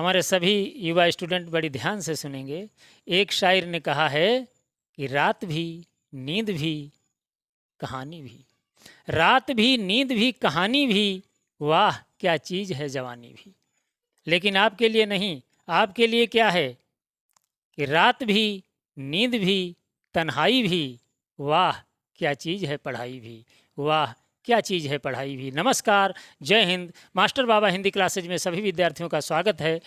हमारे सभी युवा स्टूडेंट बड़ी ध्यान से सुनेंगे। एक शायर ने कहा है कि रात भी, नींद भी, कहानी भी। रात भी, नींद भी, कहानी भी, वाह क्या चीज़ है जवानी भी। लेकिन आपके लिए नहीं, आपके लिए क्या है कि रात भी, नींद भी, तन्हाई भी, वाह क्या चीज़ है पढ़ाई भी, वाह क्या चीज़ है पढ़ाई भी। नमस्कार, जय हिंद। मास्टर बाबा हिंदी क्लासेज में सभी विद्यार्थियों का स्वागत है।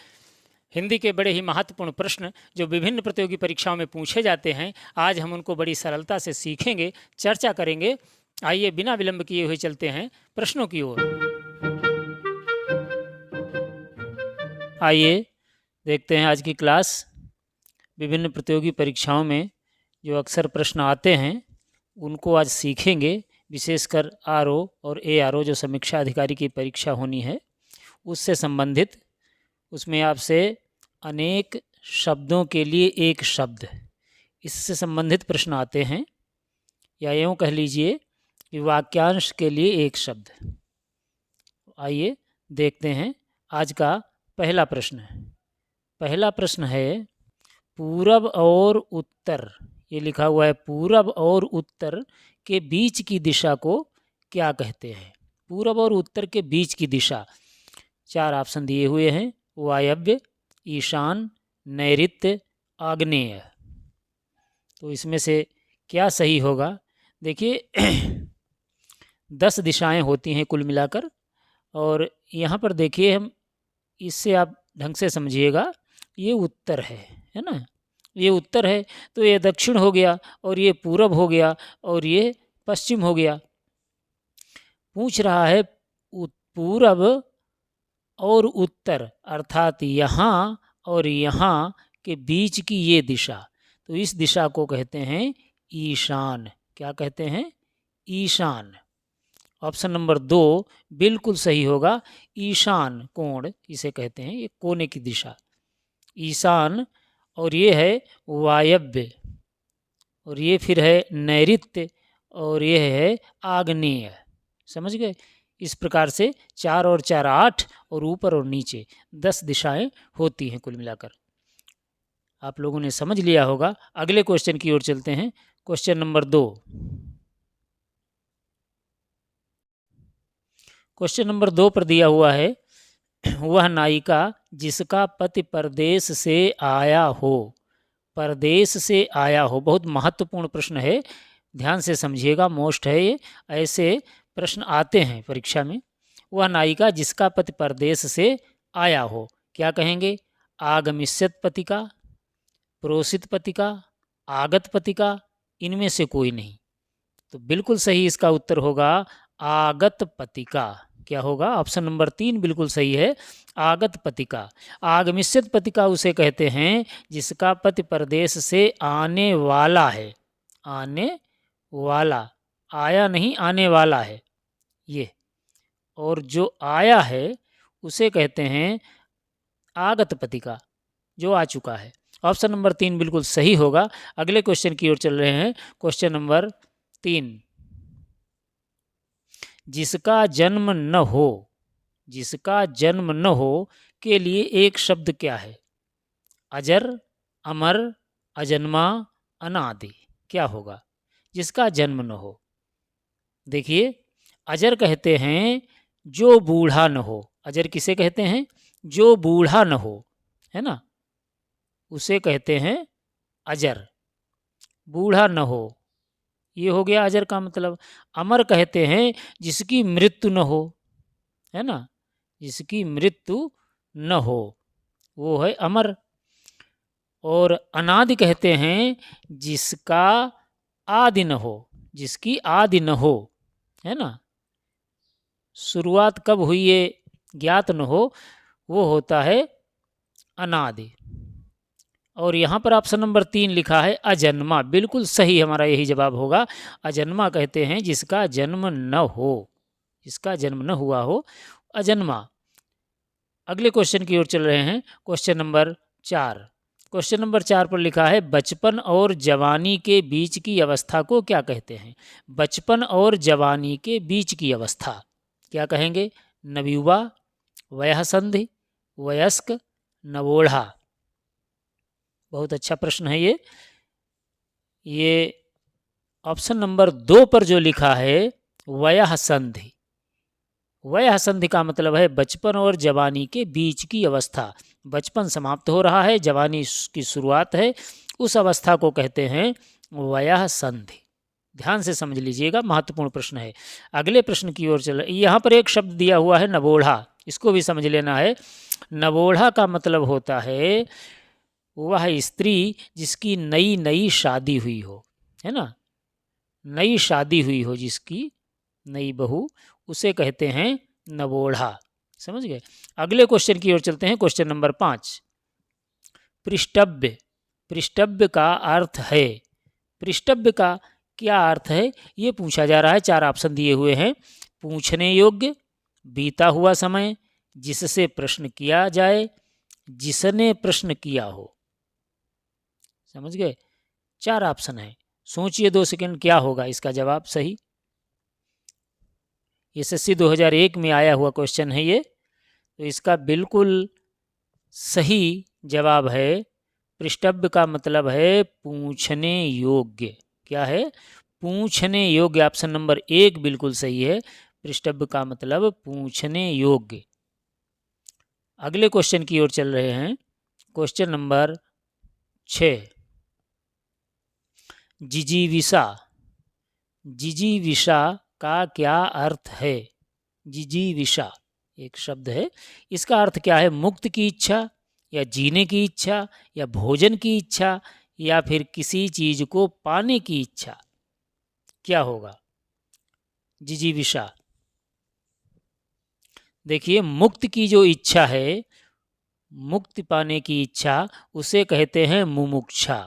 हिंदी के बड़े ही महत्वपूर्ण प्रश्न जो विभिन्न प्रतियोगी परीक्षाओं में पूछे जाते हैं, आज हम उनको बड़ी सरलता से सीखेंगे, चर्चा करेंगे। आइए बिना विलंब किए हुए चलते हैं प्रश्नों की ओर। आइए देखते हैं आज की क्लास। विभिन्न प्रतियोगी परीक्षाओं में जो अक्सर प्रश्न आते हैं उनको आज सीखेंगे, विशेषकर आरओ और एआरओ जो समीक्षा अधिकारी की परीक्षा होनी है उससे संबंधित। उसमें आपसे अनेक शब्दों के लिए एक शब्द, इससे संबंधित प्रश्न आते हैं, या यूँ कह लीजिए कि वाक्यांश के लिए एक शब्द। आइए देखते हैं आज का पहला प्रश्न। पहला प्रश्न है पूरब और उत्तर, ये लिखा हुआ है, पूरब और उत्तर के बीच की दिशा को क्या कहते हैं? पूरब और उत्तर के बीच की दिशा, चार ऑप्शन दिए हुए हैं, वायव्य, ईशान, नैऋत्य, आग्नेय। तो इसमें से क्या सही होगा? देखिए 10 दिशाएं होती हैं कुल मिलाकर, और यहाँ पर देखिए, हम इससे आप ढंग से समझिएगा, ये उत्तर है ना, ये उत्तर है, तो ये दक्षिण हो गया, और ये पूरब हो गया, और ये पश्चिम हो गया। पूछ रहा है पूरब और उत्तर, अर्थात यहाँ और यहाँ के बीच की ये दिशा, तो इस दिशा को कहते हैं ईशान। क्या कहते हैं? ईशान। ऑप्शन नंबर 2 बिल्कुल सही होगा। ईशान कोण इसे कहते हैं, ये कोने की दिशा, ईशान। और ये है वायव्य, और ये फिर है नैऋत्य, और ये है आग्नेय। समझ गए? इस प्रकार से 4 और 4 8, और ऊपर और नीचे 10 दिशाएं होती हैं कुल मिलाकर। आप लोगों ने समझ लिया होगा। अगले क्वेश्चन की ओर चलते हैं। Question number 2। क्वेश्चन नंबर 2 पर दिया हुआ है, वह नायिका जिसका पति परदेश से आया हो। परदेश से आया हो, बहुत महत्वपूर्ण प्रश्न है, ध्यान से समझिएगा, मोस्ट है ये। ऐसे प्रश्न आते हैं परीक्षा में। वह नायिका जिसका पति परदेश से आया हो, क्या कहेंगे? आगमिष्यत पतिका, प्रोषित पतिका, आगत पतिका, इनमें से कोई नहीं। तो बिल्कुल सही इसका उत्तर होगा आगत पतिका। क्या होगा? ऑप्शन नंबर 3 बिल्कुल सही है, आगत पतिका। आगमिष्यत पतिका उसे कहते हैं जिसका पति परदेश से आने वाला है। आने वाला, आया नहीं, आने वाला है ये। और जो आया है उसे कहते हैं आगत पतिका, जो आ चुका है। ऑप्शन नंबर 3 बिल्कुल सही होगा। अगले क्वेश्चन की ओर चल रहे हैं। Question number 3। जिसका जन्म न हो, जिसका जन्म न हो के लिए एक शब्द क्या है? अजर, अमर, अजन्मा, अनादि। क्या होगा? जिसका जन्म न हो। देखिए, अजर कहते हैं जो बूढ़ा न हो। अजर किसे कहते हैं? जो बूढ़ा न हो, है ना, उसे कहते हैं अजर। बूढ़ा न हो, ये हो गया अजर का मतलब। अमर कहते हैं जिसकी मृत्यु न हो, है ना, जिसकी मृत्यु न हो, वो है अमर। और अनादि कहते हैं जिसका आदि न हो, जिसकी आदि न हो, है ना, शुरुआत कब हुई ये ज्ञात न हो, वो होता है अनादि। और यहाँ पर ऑप्शन नंबर 3 लिखा है अजन्मा। बिल्कुल सही हमारा यही जवाब होगा। अजन्मा कहते हैं जिसका जन्म न हो, जिसका जन्म न हुआ हो, अजन्मा। अगले क्वेश्चन की ओर चल रहे हैं। Question number 4। क्वेश्चन नंबर 4 पर लिखा है बचपन और जवानी के बीच की अवस्था को क्या कहते हैं? बचपन और जवानी के बीच की अवस्था क्या कहेंगे? नवयुवा, वयःसंधि, वयस्क, नवोढ़ा। बहुत अच्छा प्रश्न है ये ऑप्शन नंबर 2 पर जो लिखा है वयः संधि। वयः संधि का मतलब है बचपन और जवानी के बीच की अवस्था। बचपन समाप्त हो रहा है, जवानी की शुरुआत है, उस अवस्था को कहते हैं वयः संधि। ध्यान से समझ लीजिएगा, महत्वपूर्ण प्रश्न है। अगले प्रश्न की ओर चल, यहाँ पर एक शब्द दिया हुआ है नवोढ़ा, इसको भी समझ लेना है। नवोढ़ा का मतलब होता है वह स्त्री जिसकी नई नई शादी हुई हो, है ना, नई शादी हुई हो, जिसकी नई बहू, उसे कहते हैं नवोढ़ा। समझ गए। अगले क्वेश्चन की ओर चलते हैं, क्वेश्चन नंबर 5। पृष्ठव्य। पृष्ठव्य का अर्थ है, पृष्ठव्य का क्या अर्थ है ये पूछा जा रहा है। 4 ऑप्शन दिए हुए हैं। पूछने योग्य, बीता हुआ समय, जिससे प्रश्न किया जाए, जिसने प्रश्न किया हो। समझ गए। 4 ऑप्शन है, सोचिए 2 सेकंड क्या होगा इसका जवाब सही। एसएससी 2001 में आया हुआ क्वेश्चन है ये, तो इसका बिल्कुल सही जवाब है पृष्ठव्य का मतलब है पूछने योग्य। क्या है? पूछने योग्य। ऑप्शन नंबर 1 बिल्कुल सही है। पृष्ठव्य का मतलब पूछने योग्य। अगले क्वेश्चन की ओर चल रहे हैं, क्वेश्चन नंबर 6। जिजीविषा। जिजीविषा का क्या अर्थ है? जिजीविषा एक शब्द है, इसका अर्थ क्या है? मुक्त की इच्छा, या जीने की इच्छा, या भोजन की इच्छा, या फिर किसी चीज को पाने की इच्छा। क्या होगा जिजीविषा? देखिए, मुक्त की जो इच्छा है, मुक्ति पाने की इच्छा, उसे कहते हैं मुमुक्षा।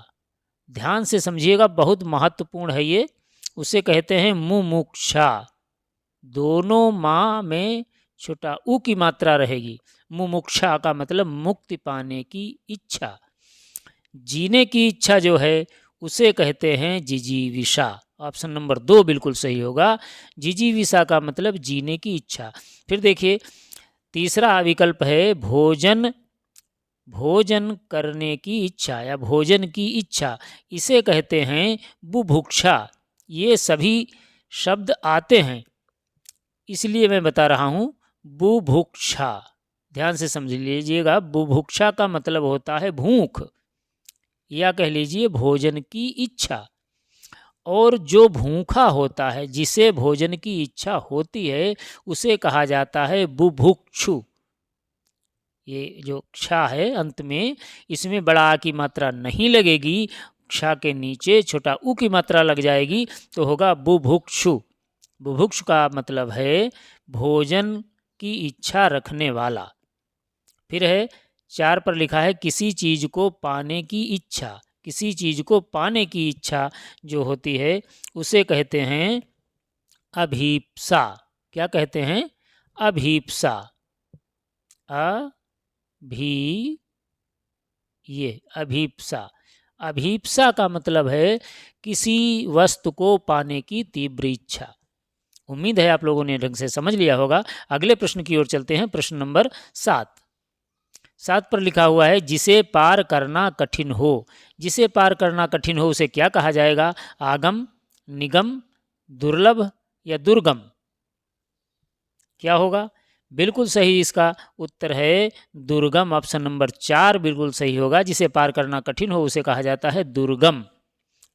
ध्यान से समझिएगा, बहुत महत्वपूर्ण है ये। उसे कहते हैं मुमुक्षा। दोनों माँ में छोटा ऊ की मात्रा रहेगी। मुमुक्षा का मतलब मुक्ति पाने की इच्छा। जीने की इच्छा जो है उसे कहते हैं जिजीविषा। ऑप्शन नंबर 2 बिल्कुल सही होगा। जिजीविषा का मतलब जीने की इच्छा। फिर देखिए, तीसरा विकल्प है भोजन। भोजन करने की इच्छा या भोजन की इच्छा, इसे कहते हैं बुभुक्षा। ये सभी शब्द आते हैं, इसलिए मैं बता रहा हूँ बुभुक्षा। ध्यान से समझ लीजिएगा, बुभुक्षा का मतलब होता है भूख, या कह लीजिए भोजन की इच्छा। और जो भूखा होता है, जिसे भोजन की इच्छा होती है, उसे कहा जाता है बुभुक्षु। ये जोक्षा है अंत में, इसमें बड़ा आ की मात्रा नहीं लगेगी,क्षा के नीचे छोटा ऊ की मात्रा लग जाएगी, तो होगा बुभुक्षु। बुभुक्षु का मतलब है भोजन की इच्छा रखने वाला। फिर है 4 पर लिखा है किसी चीज को पाने की इच्छा। किसी चीज को पाने की इच्छा जो होती है उसे कहते हैं अभीप्सा। क्या कहते हैं? अभीप्सा। अभीप्सा। अभीप्सा का मतलब है किसी वस्तु को पाने की तीव्र इच्छा। उम्मीद है आप लोगों ने ढंग से समझ लिया होगा। अगले प्रश्न की ओर चलते हैं, प्रश्न नंबर 7। 7 पर लिखा हुआ है जिसे पार करना कठिन हो। जिसे पार करना कठिन हो उसे क्या कहा जाएगा? आगम, निगम, दुर्लभ, या दुर्गम। क्या होगा? बिल्कुल सही इसका उत्तर है दुर्गम। ऑप्शन नंबर 4 बिल्कुल सही होगा। जिसे पार करना कठिन हो उसे कहा जाता है दुर्गम।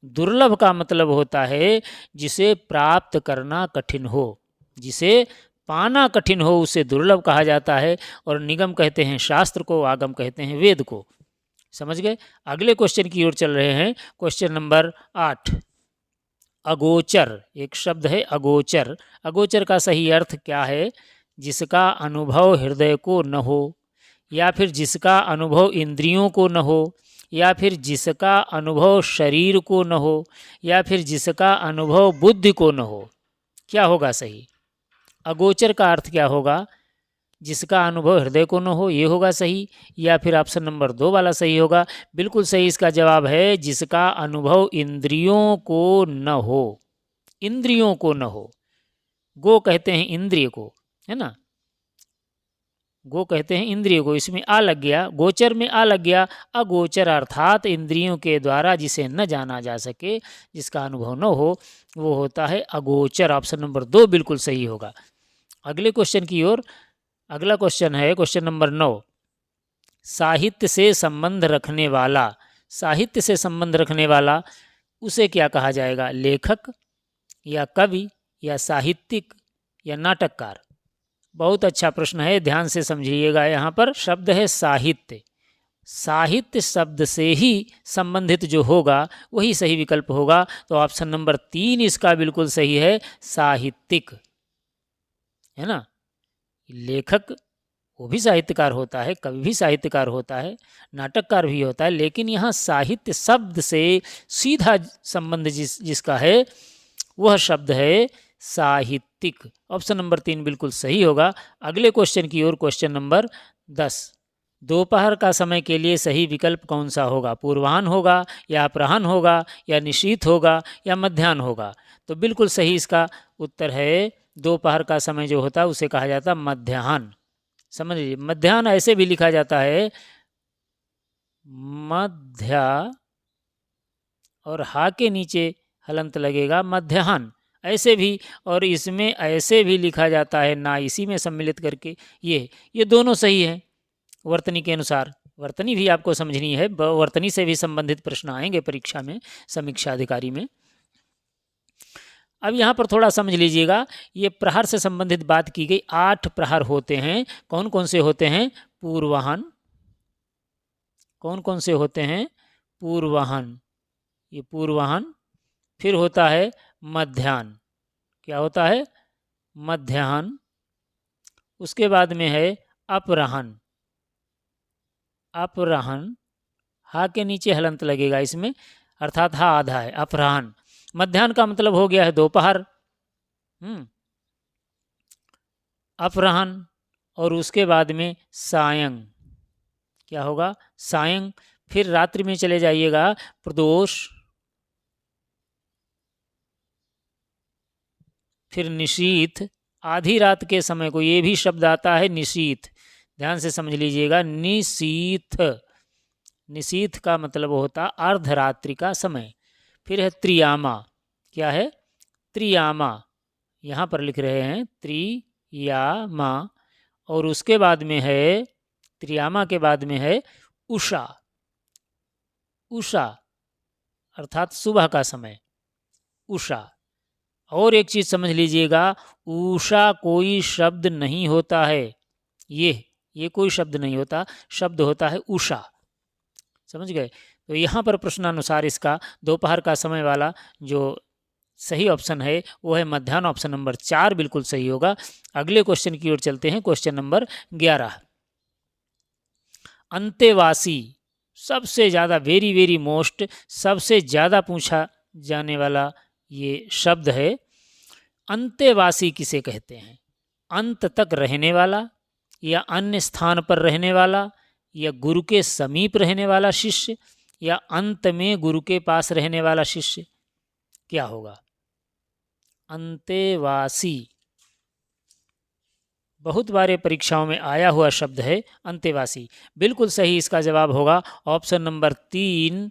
दुर्लभ का मतलब होता है जिसे प्राप्त करना कठिन हो। जिसे पाना कठिन हो उसे दुर्लभ कहा जाता है। और निगम कहते हैं शास्त्र को, आगम कहते हैं वेद को। समझ गए। अगले क्वेश्चन की ओर चल रहे हैं, क्वेश्चन नंबर 8। अगोचर एक शब्द है, अगोचर। अगोचर का सही अर्थ क्या है? जिसका अनुभव हृदय को न हो, या फिर जिसका अनुभव इंद्रियों को न हो, या फिर जिसका अनुभव शरीर को न हो, या फिर जिसका अनुभव बुद्धि को न हो। क्या होगा सही? अगोचर का अर्थ क्या होगा? जिसका अनुभव हृदय को न हो, ये होगा सही, या फिर ऑप्शन नंबर 2 वाला सही होगा? बिल्कुल सही इसका जवाब है जिसका अनुभव इंद्रियों को न हो। इंद्रियों को न हो, गो कहते हैं इंद्रिय को, है ना। गो कहते हैं इंद्रियों को, इसमें आ लग गया, गोचर में आ लग गया। अगोचर अर्थात इंद्रियों के द्वारा जिसे न जाना जा सके, जिसका अनुभव न हो, वो होता है अगोचर। ऑप्शन नंबर 2 बिल्कुल सही होगा। अगले क्वेश्चन की ओर। अगला क्वेश्चन है क्वेश्चन नंबर 9। साहित्य से संबंध रखने वाला, साहित्य से संबंध रखने वाला उसे क्या कहा जाएगा? लेखक या कवि या साहित्यिक या नाटककार? बहुत अच्छा प्रश्न है, ध्यान से समझिएगा। यहाँ पर शब्द है साहित्य। साहित्य शब्द से ही संबंधित जो होगा वही सही विकल्प होगा। तो ऑप्शन नंबर 3 इसका बिल्कुल सही है, साहित्यिक, है ना। लेखक वो भी साहित्यकार होता है, कवि भी साहित्यकार होता है, नाटककार भी होता है, लेकिन यहाँ साहित्य शब्द से सीधा संबंध जिसका है वह शब्द है साहित्यिक। ऑप्शन नंबर 3 बिल्कुल सही होगा। अगले क्वेश्चन की ओर। Question number 10। दोपहर का समय के लिए सही विकल्प कौन सा होगा? पूर्वाह्न होगा या अपराह्न होगा या निशीथ होगा या मध्याह्न होगा? तो बिल्कुल सही इसका उत्तर है, दोपहर का समय जो होता है उसे कहा जाता है मध्याह्न। समझ लीजिए, मध्याह्न ऐसे भी लिखा जाता है, मध्या और हा के नीचे हलंत लगेगा, मध्याह्न ऐसे भी, और इसमें ऐसे भी लिखा जाता है ना, इसी में सम्मिलित करके। ये दोनों सही है वर्तनी के अनुसार। वर्तनी भी आपको समझनी है, वर्तनी से भी संबंधित प्रश्न आएंगे परीक्षा में, समीक्षा अधिकारी में। अब यहाँ पर थोड़ा समझ लीजिएगा, ये प्रहार से संबंधित बात की गई। 8 प्रहार होते हैं। कौन कौन से होते हैं? पूर्वाह्न। कौन कौन से होते हैं? पूर्वाह्न, ये पूर्वाह्न। फिर होता है मध्याह्न। क्या होता है? मध्याह्न। उसके बाद में है अपराह्न। अपराह्न, हा के नीचे हलंत लगेगा इसमें, अर्थात हा आधा है, अपराह्न। मध्याह्न का मतलब हो गया है दोपहर। अपराह्न। और उसके बाद में सायं। क्या होगा? सायं। फिर रात्रि में चले जाइएगा, प्रदोष। फिर निशीथ, आधी रात के समय को ये भी शब्द आता है निशीथ। ध्यान से समझ लीजिएगा, निशीथ। निशीथ का मतलब होता अर्धरात्रि का समय। फिर है त्रियामा। क्या है? त्रियामा, यहाँ पर लिख रहे हैं त्रियामा। और उसके बाद में है, त्रियामा के बाद में है उषा। उषा अर्थात सुबह का समय, उषा। और एक चीज़ समझ लीजिएगा, उषा कोई शब्द नहीं होता है। ये कोई शब्द नहीं होता, शब्द होता है उषा। समझ गए? तो यहाँ पर प्रश्नानुसार इसका दोपहर का समय वाला जो सही ऑप्शन है वो है मध्याह्न। ऑप्शन नंबर 4 बिल्कुल सही होगा। अगले क्वेश्चन की ओर चलते हैं। Question number 11। अंतेवासी, सबसे ज़्यादा, वेरी वेरी मोस्ट, सबसे ज़्यादा पूछा जाने वाला ये शब्द है। अंतेवासी किसे कहते हैं? अंत तक रहने वाला, या अन्य स्थान पर रहने वाला, या गुरु के समीप रहने वाला शिष्य, या अंत में गुरु के पास रहने वाला शिष्य? क्या होगा? अंतेवासी बहुत बार परीक्षाओं में आया हुआ शब्द है अंतेवासी। बिल्कुल सही इसका जवाब होगा ऑप्शन नंबर 3,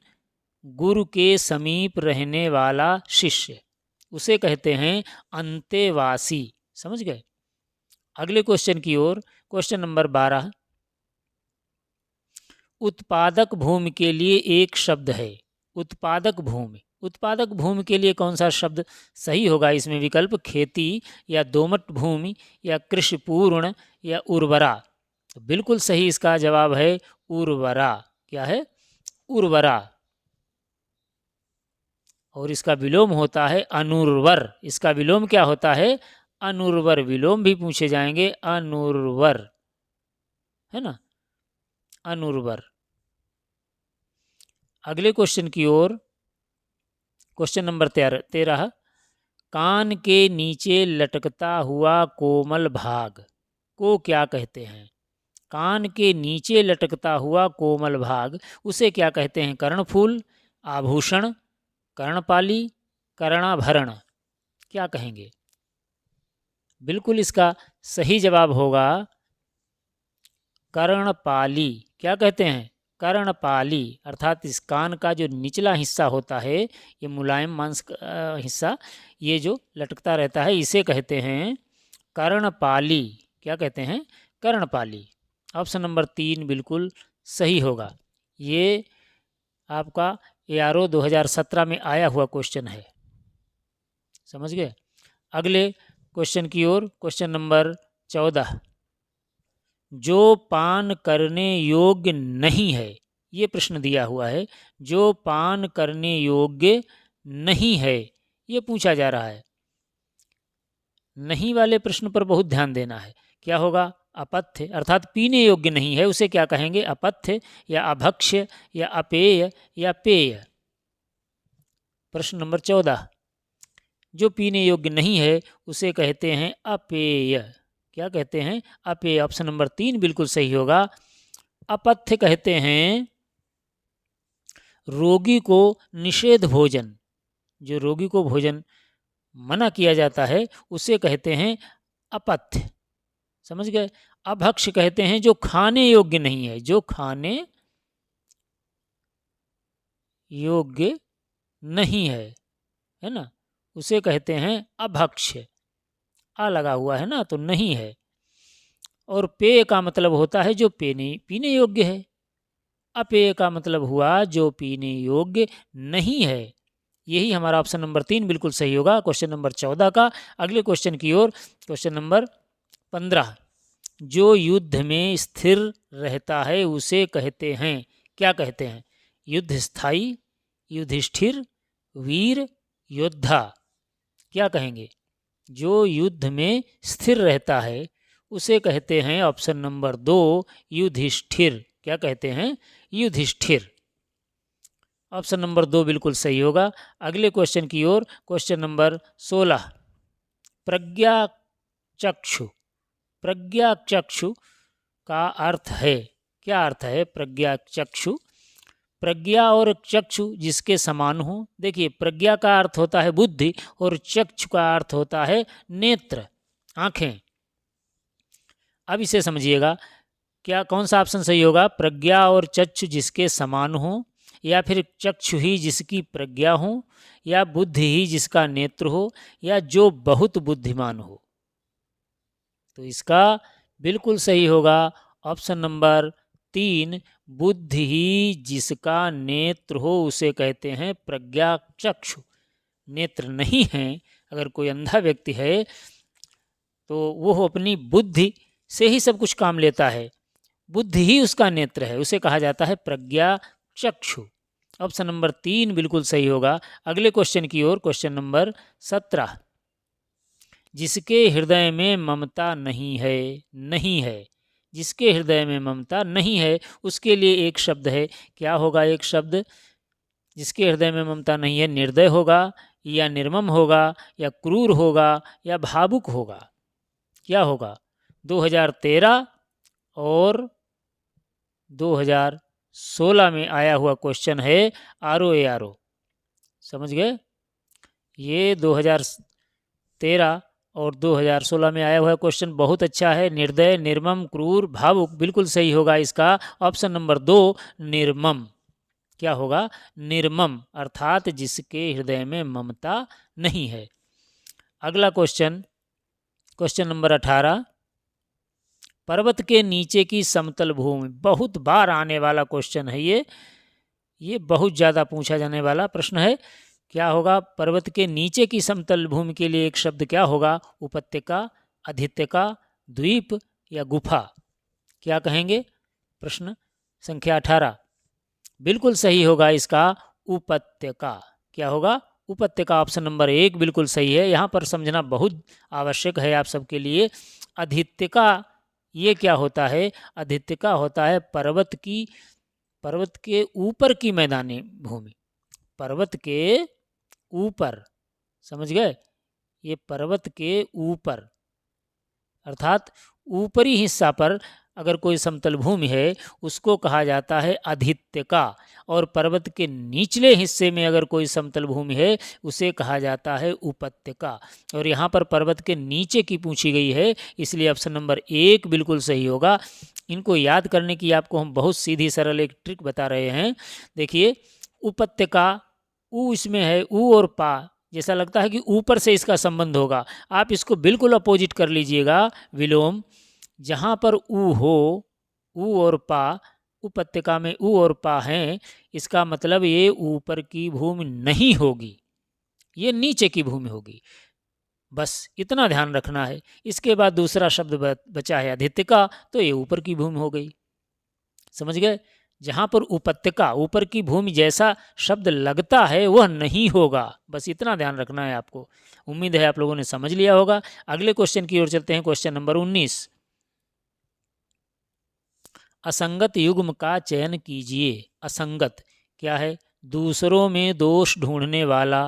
गुरु के समीप रहने वाला शिष्य, उसे कहते हैं अंतेवासी। समझ गए? अगले क्वेश्चन की ओर। Question number 12। उत्पादक भूमि के लिए एक शब्द है। उत्पादक भूमि, उत्पादक भूमि के लिए कौन सा शब्द सही होगा? इसमें विकल्प खेती या दोमट भूमि या कृषिपूर्ण या उर्वरा। तो बिल्कुल सही इसका जवाब है उर्वरा। क्या है? उर्वरा। और इसका विलोम होता है अनुर्वर। इसका विलोम क्या होता है? अनुर्वर। विलोम भी पूछे जाएंगे, अनुर्वर, है ना, अनुर्वर। अगले क्वेश्चन की ओर। Question number 13। कान के नीचे लटकता हुआ कोमल भाग को क्या कहते हैं? कान के नीचे लटकता हुआ कोमल भाग, उसे क्या कहते हैं? कर्णफूल, आभूषण, कर्णपाली, कर्णाभरण? क्या कहेंगे? बिल्कुल इसका सही जवाब होगा कर्णपाली। क्या कहते हैं? कर्णपाली, अर्थात इस कान का जो निचला हिस्सा होता है, ये मुलायम मांस का हिस्सा, ये जो लटकता रहता है, इसे कहते हैं कर्णपाली। क्या कहते हैं? कर्णपाली। ऑप्शन नंबर 3 बिल्कुल सही होगा। ये आपका ARO 2017 में आया हुआ क्वेश्चन है। समझ गए? अगले क्वेश्चन की ओर, क्वेश्चन नंबर 14। जो पान करने योग्य नहीं है, ये प्रश्न दिया हुआ है। जो पान करने योग्य नहीं है, ये पूछा जा रहा है। नहीं वाले प्रश्न पर बहुत ध्यान देना है। क्या होगा? अपथ्य, अर्थात पीने योग्य नहीं है, उसे क्या कहेंगे? अपथ्य या अभक्ष्य या अपेय या पेय। प्रश्न नंबर 14, जो पीने योग्य नहीं है उसे कहते हैं अपेय। क्या कहते हैं? अपेय। ऑप्शन नंबर 3 बिल्कुल सही होगा। अपथ्य कहते हैं रोगी को निषेध भोजन, जो रोगी को भोजन मना किया जाता है उसे कहते हैं अपथ्य। समझ गए? अभक्ष्य कहते हैं जो खाने योग्य नहीं है, जो खाने योग्य नहीं है ना, उसे कहते हैं अभक्ष्य। आ लगा हुआ है ना, तो नहीं है। और पेय का मतलब होता है जो पीने योग्य है। अपेय का मतलब हुआ जो पीने योग्य नहीं है। यही हमारा ऑप्शन नंबर 3 बिल्कुल सही होगा क्वेश्चन नंबर 14 का। अगले क्वेश्चन की ओर, क्वेश्चन नंबर 15। जो युद्ध में स्थिर रहता है उसे कहते हैं, क्या कहते हैं? युद्ध स्थायी, युधिष्ठिर, वीर, योद्धा। क्या कहेंगे? जो युद्ध में स्थिर रहता है उसे कहते हैं, ऑप्शन नंबर 2, युधिष्ठिर। क्या कहते हैं? युधिष्ठिर। ऑप्शन नंबर 2 बिल्कुल सही होगा। अगले क्वेश्चन की ओर, क्वेश्चन नंबर 16। प्रज्ञा चक्षु। प्रज्ञा चक्षु का अर्थ है, क्या अर्थ है प्रज्ञा चक्षु? प्रज्ञा और चक्षु जिसके समान हो। देखिए, प्रज्ञा का अर्थ होता है बुद्धि और चक्षु का अर्थ होता है नेत्र, आंखें। अब इसे समझिएगा, क्या कौन सा ऑप्शन सही होगा? प्रज्ञा और चक्षु जिसके समान हो, या फिर चक्षु ही जिसकी प्रज्ञा हो, या बुद्धि ही जिसका नेत्र हो, या जो बहुत बुद्धिमान हो। तो इसका बिल्कुल सही होगा ऑप्शन नंबर 3, बुद्धि ही जिसका नेत्र हो उसे कहते हैं प्रज्ञा चक्षु। नेत्र नहीं है, अगर कोई अंधा व्यक्ति है तो वो अपनी बुद्धि से ही सब कुछ काम लेता है, बुद्धि ही उसका नेत्र है, उसे कहा जाता है प्रज्ञा चक्षु। ऑप्शन नंबर 3 बिल्कुल सही होगा। अगले क्वेश्चन की ओर, क्वेश्चन नंबर 17। जिसके हृदय में ममता नहीं है, नहीं है, जिसके हृदय में ममता नहीं है उसके लिए एक शब्द है। क्या होगा एक शब्द? जिसके हृदय में ममता नहीं है, निर्दय होगा, या निर्मम होगा, या क्रूर होगा, या भावुक होगा। क्या होगा? 2013 और 2016 में आया हुआ क्वेश्चन है ROARO। समझ गए? ये 2013 और 2016 में आया हुआ क्वेश्चन बहुत अच्छा है। निर्दय, निर्मम, क्रूर, भावुक, बिल्कुल सही होगा इसका ऑप्शन नंबर 2, निर्मम। क्या होगा? निर्मम, अर्थात जिसके हृदय में ममता नहीं है। अगला क्वेश्चन, क्वेश्चन नंबर 18। पर्वत के नीचे की समतल भूमि, बहुत बार आने वाला क्वेश्चन है ये बहुत ज़्यादा पूछा जाने वाला प्रश्न है। क्या होगा? पर्वत के नीचे की समतल भूमि के लिए एक शब्द क्या होगा? उपत्यका, अधित्यका, द्वीप, या गुफा। क्या कहेंगे? प्रश्न संख्या 18 बिल्कुल सही होगा इसका उपत्यका। क्या होगा? उपत्यका। ऑप्शन नंबर 1 बिल्कुल सही है। यहाँ पर समझना बहुत आवश्यक है आप सबके लिए। अधित्यका ये क्या होता है? अधित्यका होता है पर्वत के ऊपर की मैदानी भूमि, पर्वत के ऊपर। समझ गए? ये पर्वत के ऊपर, अर्थात ऊपरी हिस्सा पर अगर कोई समतल भूमि है उसको कहा जाता है अधित्यका, और पर्वत के निचले हिस्से में अगर कोई समतल भूमि है उसे कहा जाता है उपत्यका। और यहाँ पर पर्वत के नीचे की पूछी गई है, इसलिए ऑप्शन नंबर 1 बिल्कुल सही होगा। इनको याद करने की आपको हम बहुत सीधी सरल एक ट्रिक बता रहे हैं। देखिए, उपत्यका, ऊ इसमें है, ऊ और पा, जैसा लगता है कि ऊपर से इसका संबंध होगा। आप इसको बिल्कुल अपोजिट कर लीजिएगा, विलोम। जहाँ पर ऊ हो, ऊ और पा, उपत्यका में ऊ और पा हैं, इसका मतलब ये ऊपर की भूमि नहीं होगी, ये नीचे की भूमि होगी। बस इतना ध्यान रखना है। इसके बाद दूसरा शब्द बचा है अधित्यका, तो ये ऊपर की भूमि हो गई। समझ गए? जहाँ पर उपत्यका, ऊपर की भूमि जैसा शब्द लगता है वह नहीं होगा। बस इतना ध्यान रखना है आपको। उम्मीद है आप लोगों ने समझ लिया होगा। अगले क्वेश्चन की ओर चलते हैं। Question number 19। असंगत युग्म का चयन कीजिए। असंगत क्या है? दूसरों में दोष ढूंढने वाला,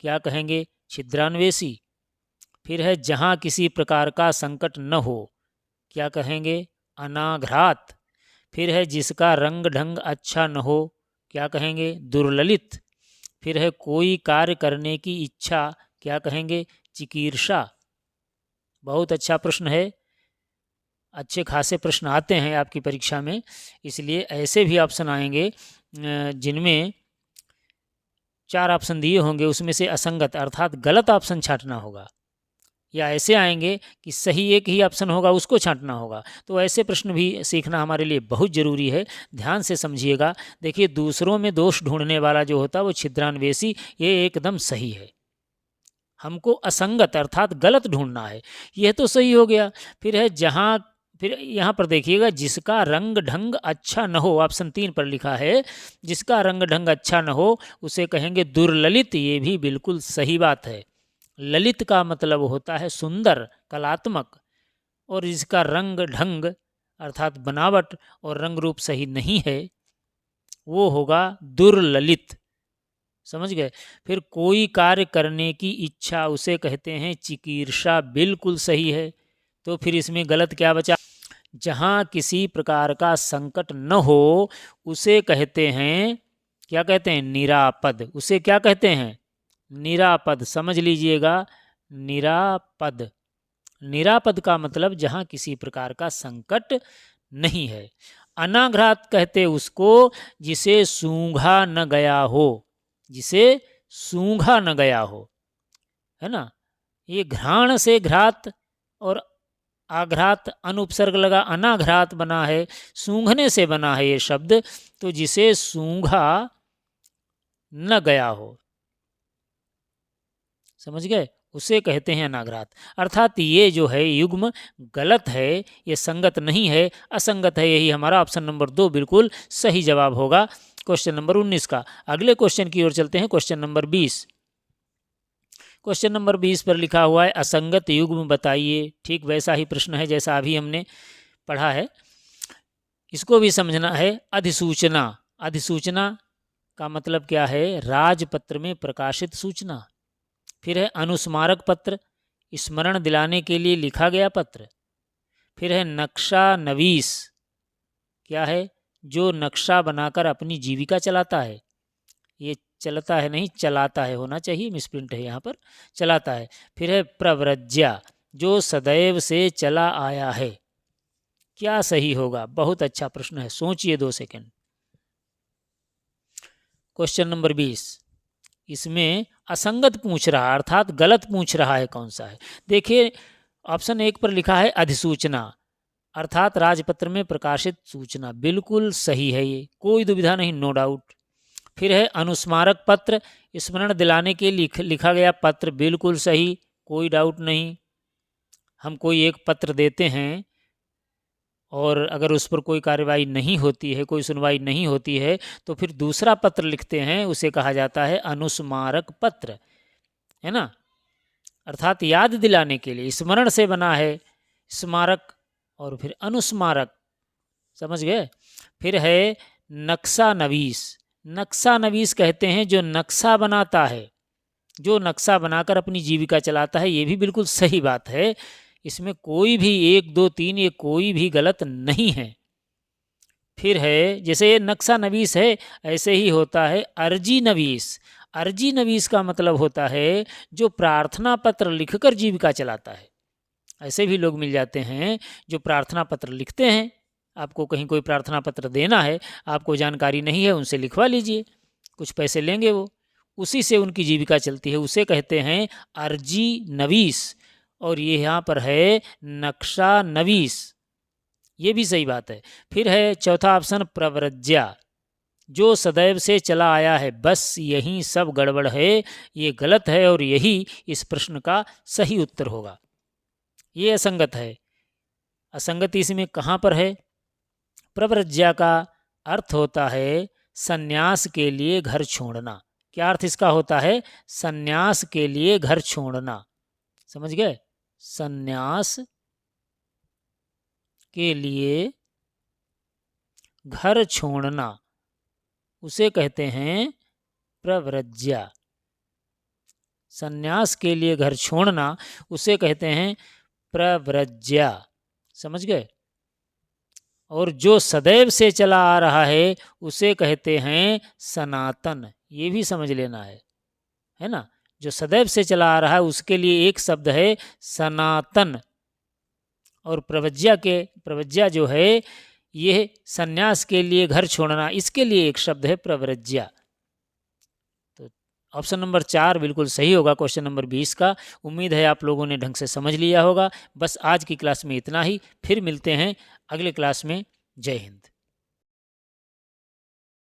क्या कहेंगे? छिद्रान्वेषी। फिर है जहाँ किसी प्रकार का संकट न हो, क्या कहेंगे? अनाघ्रात। फिर है जिसका रंग ढंग अच्छा न हो, क्या कहेंगे? दुर्ललित। फिर है कोई कार्य करने की इच्छा, क्या कहेंगे? चिकीर्षा। बहुत अच्छा प्रश्न है। अच्छे खासे प्रश्न आते हैं आपकी परीक्षा में, इसलिए ऐसे भी ऑप्शन आएंगे जिनमें 4 ऑप्शन दिए होंगे, उसमें से असंगत अर्थात गलत ऑप्शन छांटना होगा, या ऐसे आएंगे कि सही एक ही ऑप्शन होगा, उसको छांटना होगा। तो ऐसे प्रश्न भी सीखना हमारे लिए बहुत ज़रूरी है। ध्यान से समझिएगा। देखिए, दूसरों में दोष ढूंढने वाला जो होता है वो छिद्रान्वेषी, ये एकदम सही है। हमको असंगत अर्थात गलत ढूंढना है, यह तो सही हो गया। फिर है जहाँ, फिर यहाँ पर देखिएगा, जिसका रंग ढंग अच्छा न हो, ऑप्शन 3 पर लिखा है जिसका रंग ढंग अच्छा न हो उसे कहेंगे दुर्ललित। ये भी बिल्कुल सही बात है। ललित का मतलब होता है सुंदर, कलात्मक, और जिसका रंग ढंग अर्थात बनावट और रंग रूप सही नहीं है वो होगा दुर्ललित। समझ गए? फिर कोई कार्य करने की इच्छा, उसे कहते हैं चिकीर्षा। बिल्कुल सही है। तो फिर इसमें गलत क्या बचा? जहाँ किसी प्रकार का संकट न हो उसे कहते हैं, क्या कहते हैं? निरापद। उसे क्या कहते हैं? निरापद। समझ लीजिएगा, निरापद। निरापद का मतलब जहाँ किसी प्रकार का संकट नहीं है। अनाघ्रात कहते उसको जिसे सूंघा न गया हो, जिसे सूंघा न गया हो, है ना? ये घ्राण से घ्रात और आघ्रात अनुपसर्ग लगा, अनाघ्रात बना है, सूंघने से बना है ये शब्द। तो जिसे सूंघा न गया हो, समझ गए, उसे कहते हैं अनाघ्रात। अर्थात ये जो है युग्म गलत है, ये संगत नहीं है, असंगत है। यही हमारा ऑप्शन नंबर 2 बिल्कुल सही जवाब होगा क्वेश्चन नंबर 19 का। अगले क्वेश्चन की ओर चलते हैं। Question number 20। क्वेश्चन नंबर 20 पर लिखा हुआ है असंगत युग्म बताइए। ठीक वैसा ही प्रश्न है जैसा अभी हमने पढ़ा है। इसको भी समझना है। अधिसूचना। अधिसूचना का मतलब क्या है? राजपत्र में प्रकाशित सूचना। फिर है अनुस्मारक पत्र, स्मरण दिलाने के लिए लिखा गया पत्र। फिर है नक्शा नवीस, क्या है? जो नक्शा बनाकर अपनी जीविका चलाता है। ये चलता है नहीं, चलाता है होना चाहिए, मिसप्रिंट है यहाँ पर, चलाता है। फिर है प्रव्रज्या, जो सदैव से चला आया है। क्या सही होगा? बहुत अच्छा प्रश्न है, सोचिए 2 सेकंड। क्वेश्चन नंबर 20, इसमें असंगत पूछ रहा है अर्थात गलत पूछ रहा है। कौन सा है? देखिए, ऑप्शन 1 पर लिखा है अधिसूचना अर्थात राजपत्र में प्रकाशित सूचना। बिल्कुल सही है, ये कोई दुविधा नहीं, नो डाउट। फिर है अनुस्मारक पत्र, स्मरण दिलाने के लिखा गया पत्र। बिल्कुल सही, कोई डाउट नहीं। हम कोई एक पत्र देते हैं और अगर उस पर कोई कार्रवाई नहीं होती है, कोई सुनवाई नहीं होती है, तो फिर दूसरा पत्र लिखते हैं, उसे कहा जाता है अनुस्मारक पत्र, है ना? अर्थात याद दिलाने के लिए, स्मरण से बना है स्मारक और फिर अनुस्मारक। समझ गए? फिर है नक्शा नवीस। नक्शा नवीस कहते हैं जो नक्शा बनाता है, जो नक्शा बनाकर अपनी जीविका चलाता है। ये भी बिल्कुल सही बात है। इसमें कोई भी 1, 2, 3 ये कोई भी गलत नहीं है। फिर है जैसे ये नक्शा नवीस है, ऐसे ही होता है अर्जी नवीस। अर्जी नवीस का मतलब होता है जो प्रार्थना पत्र लिखकर जीविका चलाता है। ऐसे भी लोग मिल जाते हैं जो प्रार्थना पत्र लिखते हैं। आपको कहीं कोई प्रार्थना पत्र देना है, आपको जानकारी नहीं है, उनसे लिखवा लीजिए, कुछ पैसे लेंगे वो, उसी से उनकी जीविका चलती है, उसे कहते हैं अर्जी नवीस। और ये यहाँ पर है नक्शा नवीस, ये भी सही बात है। फिर है चौथा ऑप्शन प्रव्रज्या, जो सदैव से चला आया है, बस यही सब गड़बड़ है, ये गलत है और यही इस प्रश्न का सही उत्तर होगा। ये असंगत है। असंगति इसमें कहाँ पर है? प्रव्रज्या का अर्थ होता है संन्यास के लिए घर छोड़ना। क्या अर्थ इसका होता है? संन्यास के लिए घर छोड़ना। समझ गए? संन्यास के लिए घर छोड़ना, उसे कहते हैं प्रव्रज्या। संन्यास के लिए घर छोड़ना उसे कहते हैं प्रव्रज्या। समझ गए? और जो सदैव से चला आ रहा है उसे कहते हैं सनातन। ये भी समझ लेना है ना? जो सदैव से चला आ रहा है उसके लिए एक शब्द है सनातन। और प्रव्रज्या जो है ये संन्यास के लिए घर छोड़ना, इसके लिए एक शब्द है प्रव्रज्या। तो ऑप्शन नंबर 4 बिल्कुल सही होगा क्वेश्चन नंबर 20 का। उम्मीद है आप लोगों ने ढंग से समझ लिया होगा। बस आज की क्लास में इतना ही, फिर मिलते हैं अगले क्लास में। जय हिंद।